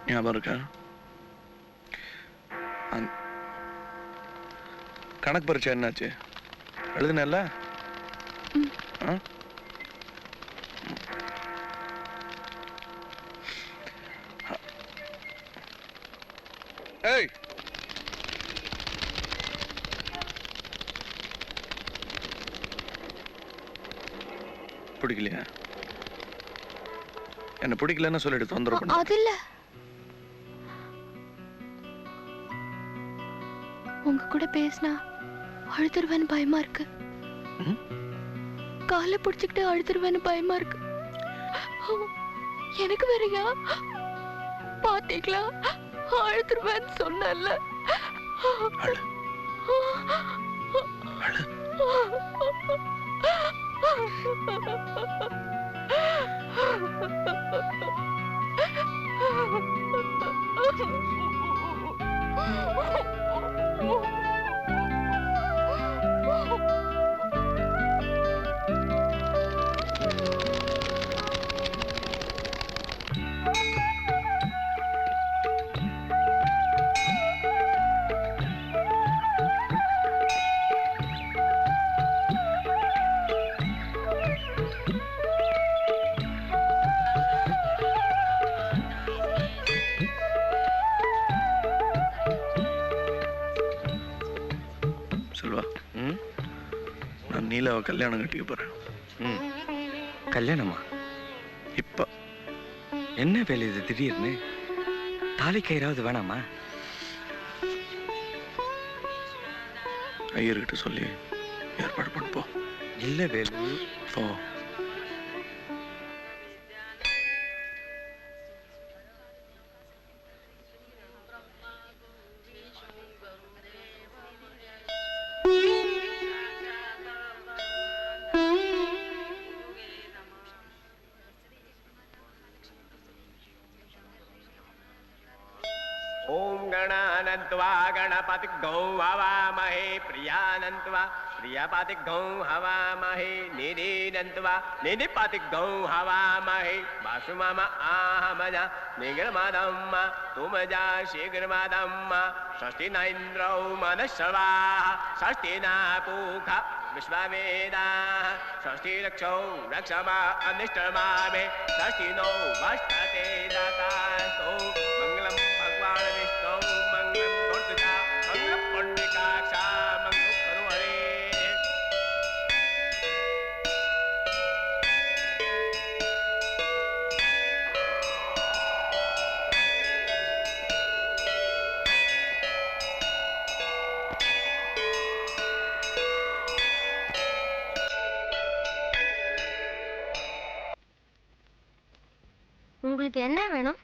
ஞாபகம் இருக்கா? கணக்கு பரீட்சை என்னாச்சு? எழுதுனல்ல? ஏய், பிடிக்கலையா? என்ன பிடிக்கலன்னு சொல்லிட்டு தொந்தரவு பண்ண. அது இல்ல, உங்க கூட பேசினா அழுதுருவேன்னு பயமா இருக்கு. காலை பிடிச்சுக்கிட்டு அழுதுருவேன்னு பயமா இருக்கு. எனக்கு வேறயா? பாத்தீங்களா, அழுதுருவேன்னு சொன்னல. செல்வா, நான் நீலாவை கல்யாணம் கட்டிக்க போறேன். கல்யாணமா? இப்ப என்ன வேலை இது திடீர்னு? தாலி கயிறாவது வேணாமா? ஐயர்கிட்ட சொல்லி ஏற்பாடு பண்ணுப்போம். இல்ல வேலு, ஓ, गणानन्त्वा गणपतिग्गौ हवामहे प्रियानन्त्वा प्रियपतिग्गौ हवामहे निरीनन्त्वा निधिपतिग्गौ हवामहे वासुमम आहमज निग्रमदम्म तुमजा शीघ्रमदम्म षष्ठिना इन्द्रौ मनश्रवाः षष्ठिना पूख विश्ववेदाः षष्ठिरक्षौ रक्षमा अनिष्टमामे षष्ठिनो वष्टते दतास्तु मङ्गलं भगवान् विष्णु मङ्गलं मूर्तिजा मङ्गलं पुण्डिकाक्षा मङ्गलं करुहरे. உங்களுக்கு என்ன வேணும்?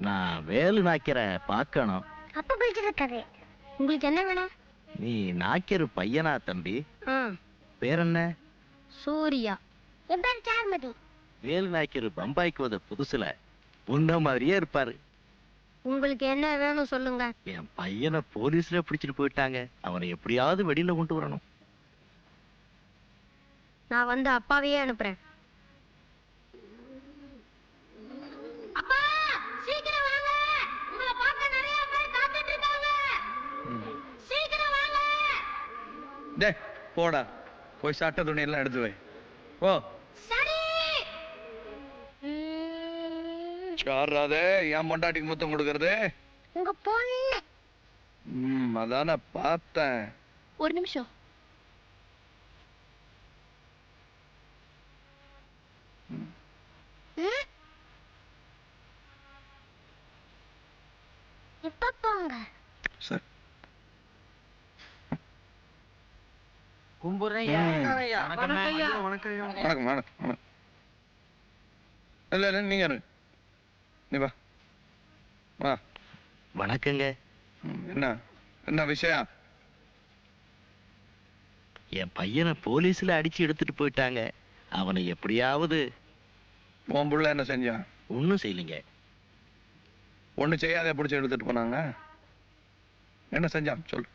நான் வேலு நாய்க்கரை பார்க்கணும். அப்ப பிடிச்சிருக்காது. உங்களுக்கு என்ன வேணும்? நீ நாய்க்கரு பையனா தம்பி? பேர் என்ன? சூர்யா. என் பேர் சார்மதி. வேலு நாய்க்கரு பம்பாய்க்கு வந்த புதுசுல உன்ன மாதிரியே இருப்பாரு. உங்களுக்கு என்ன வேணும் சொல்லுங்க. என் பையனை போலீஸ்ல பிடிச்சிட்டு போயிட்டாங்க. அவனை எப்படியாவது வெளியில கொண்டு வரணும். நான் வந்து அப்பாவையே அனுப்புறேன். அப்பா, சீக்கிரம் வாங்க. உங்களை பார்க்க நிறைய பேர் காத்துட்டு இருக்காங்க. சீக்கிரம் வாங்க. டேய் போடா, போய் சட்ட துணி எல்லாம் எடுத்து வை. ஓ சரி. சாராதே, என் பொண்டாட்டிக்கு முத்தம் கொடுக்கறது. உங்க பொண்ணு. அதான பார்த்தேன். ஒரு நிமிஷம். இப்ப போங்க. சரி. வணக்கம் வணக்கம். இல்ல நீங்க நீ வா வா. வணக்கங்க. என்ன என்ன விஷயம்? என் பையனை போலீஸ்ல அடிச்சு எடுத்துட்டு போயிட்டாங்க. அவனை எப்படியாவது. உன் புள்ள என்ன செஞ்சான்? ஒன்னும் செய்யலைங்க. ஒண்ணு செய்யாத பிடிச்சி எடுத்துட்டு போனாங்க. என்ன செஞ்சான் சொல்லு.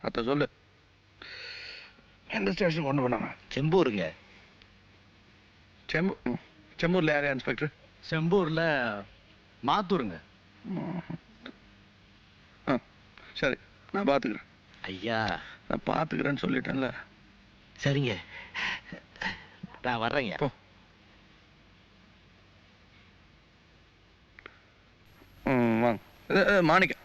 அத்த சொல்லு. எந்த ஸ்டேஷன் கொண்டு போனாங்க? செம்பூருங்க. செம்பூர்ல யார் இன்ஸ்பெக்டர்? செம்பூர்ல மாத்தூருங்க. சரி, நான் பார்த்துக்கிறேன். ஐயா, நான் பார்த்துக்கிறேன்னு சொல்லிட்டேன்ல. சரிங்க, நான் வர்றேங்க. போ. வாங்க. மாணிக்கம்.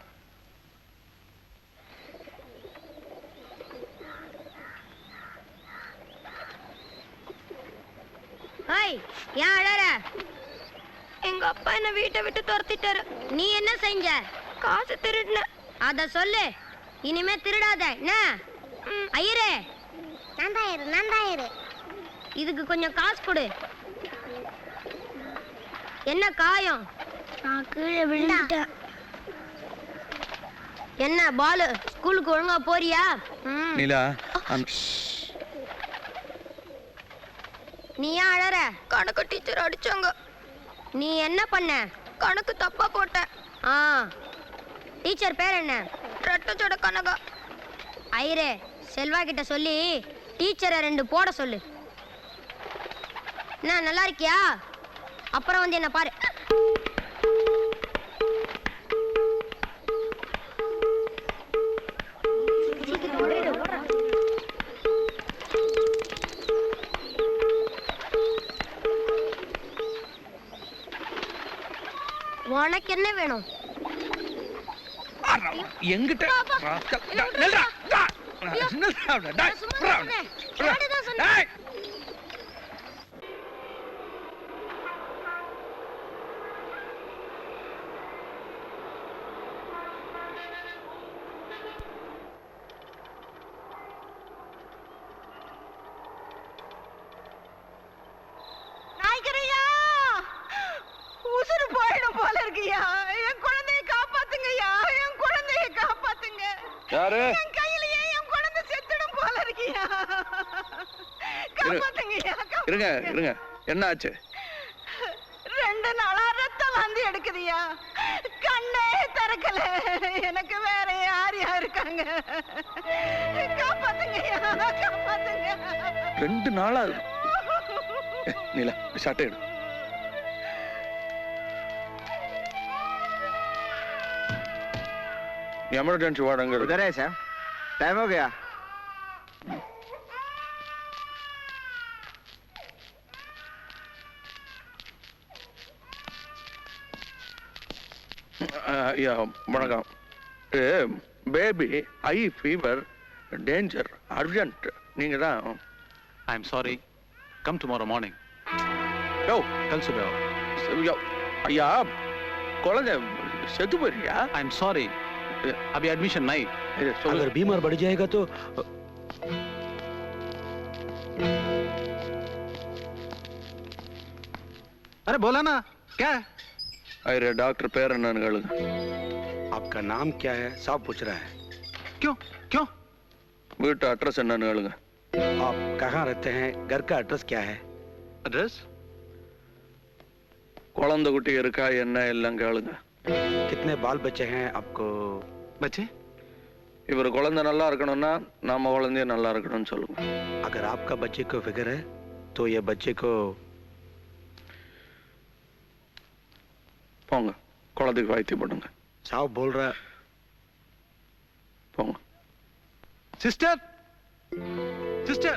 ஹாய், ஏன் அழற? எங்க அப்பா என்ன வீட்டை விட்டு துரத்திட்டாரு. நீ என்ன செஞ்ச? காசு திருடின. அத சொல்லு. இனிமே திருடாத என்ன? ஐயரே, நந்தாயிரு. இதுக்கு கொஞ்சம் காசு கொடு. என்ன காயம்? நான் கீழே விழுந்துட்டேன். என்ன பாலு, ஸ்கூலுக்கு ஒழுங்கா போறியா? நீலா, நீ ஏன் அழற? கணக்கு டீச்சர் அடிச்சாங்க. நீ என்ன பண்ண? கணக்கு தப்பா போட்டேன். ஆ, டீச்சர் பேர் என்ன? ரெட்டச்சோட கனகா. ஐயரே, செல்வா கிட்ட சொல்லி டீச்சரை 2 போட சொல்லு. என்ன, நல்லா இருக்கியா? அப்புறம் வந்து என்ன பாரு. உனக்கு என்ன வேணும்? எங்கிட்ட உசுறு போயிடும் போல இருக்குயா. என் குழந்தைய காப்பாத்துங்கய்யா, என் குழந்தைய காப்பாத்துங்க. யாரு? என் கையிலேயே என் குழந்தை செத்துடும் போல இருக்குயா. காப்பாத்துங்கய்யா. இருங்க, என்ன ஆச்சு? 2 நாளா ரத்தம் வந்து எடுக்குதுயா. கண்ணே திறக்கல. எனக்கு வேற யார் இருக்காங்க? காப்பாத்துங்கய்யா, காப்பாத்துங்க. 2 நாளா? நீலா, சட்டை எடு. इमरजेंसी वार्ड अंदर उधर है सर, टाइम हो गया। या वणकम baby high fever danger urgent நீங்க தான். I am sorry, come tomorrow morning. யோ, कल सुबह आओ. யோ ஐயா, குழந்தை செத்து போறியா? आई एम सॉरी, अभी एडमिशन नहीं. अगर बीमार बढ़ जाएगा तो अरे बोला ना, क्या है? अरे डॉक्टर பேர் என்னன்னு கேளுங்க. आपका नाम क्या है? साहब पूछ रहा है. क्यों? வீட்டு அட்ரஸ் என்னன்னு கேளுங்க. आप कहाँ रहते हैं? घर का एड्रेस क्या है? एड्रेस? குழந்தை குட்டி இருக்கா என்ன எல்லாம் கேளுங்க. कितने बाल बच्चे हैं आपको? बच्चे? இவர் குழந்தை நல்லா இருக்கணும்னா நம்ம குழந்தைய நல்லா இருக்கணும்னு சொல்லுங்க. अगर आपका बच्चे को फिक्र है तो ये बच्चे को போங்க, குழந்தைக்கு வைத்தியம் பண்ணுங்க. साहब बोल रहा. போங்க. Sister, sister.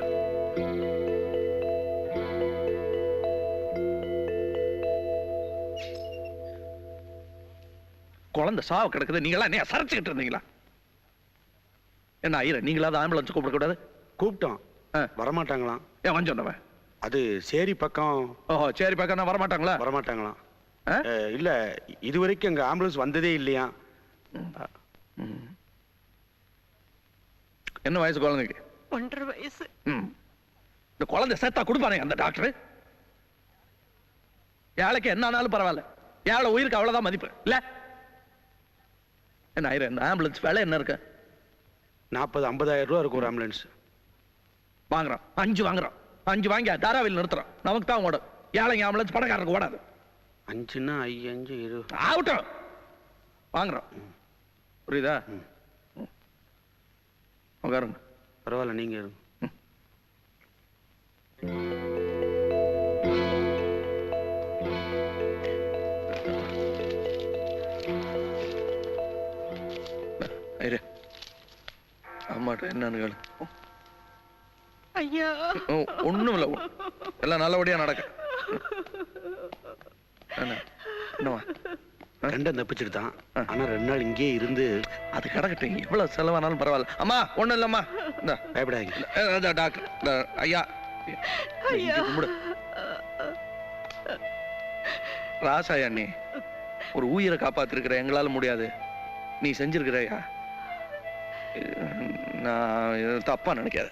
குழந்தை சாவு கிடக்குது, நீங்களா என்ன சரைச்சுக்கிட்டு இருந்தீங்களா? என்ன ஐயர, நீங்களாவது ஆம்புலன்ஸ் கூப்பிட கூடாது? கூப்பிட்டோம், வரமாட்டாங்களாம். ஏன் வந்து சொன்னவன்? அது சேரி பக்கம். ஓஹோ, சரி பக்கம் வரமாட்டாங்களா? வரமாட்டாங்களாம். இல்ல, இது வரைக்கும் அங்க ஆம்புலன்ஸ் வந்ததே இல்லையா. என்ன வயசு குழந்தைக்கு? 1.5 வயசு. இந்த குழந்தை சேர்த்தா கொடுப்பானே அந்த டாக்டர். ஏழைக்கு என்ன ஆனாலும் பரவாயில்ல, ஏழை உயிருக்கு அவ்வளவுதான் மதிப்பு இல்ல. என்ன ஆயிரம் இந்த ஆம்புலன்ஸ் வேலை என்ன இருக்கு? 40-50,000 ரூபா இருக்கும் ஒரு ஆம்புலன்ஸ். வாங்குறோம், 5 வாங்குறோம். 5 வாங்கி தாராவில் நிறுத்துறோம். நமக்கு தான் ஓடும். ஏழைங்க ஆம்புலன்ஸ் பணக்காரருக்கு ஓடாது. 5ன்னா 5 20 ஆகட்டும், வாங்குறோம். புரியுதா? உட்காருங்க. பரவாயில்ல, நீங்க இருங்க. அம்மாட்ட என்னன்னு கேளு. ஐயா ஒண்ணும் இல்ல, எல்லாம் நல்லபடியா நடக்க. என்னவா? கண்டன் தப்பிச்சுட்டான். ஆனா 2 நாள் இங்கே இருந்து அது கிடக்கட்டும், எவ்வளவு செலவானாலும் பரவாயில்ல. அம்மா ஒண்ணும் இல்லம்மா, இந்த பயப்படாதீங்க. டாக்டர் ஐயா இங்க கும்பிடு. ராசாயா, நீ ஒரு உயிரை காப்பாத்திருக்கிற, எங்களால முடியாது. நீ செஞ்சிருக்கிறையா, நான் தப்பா நினைக்காத.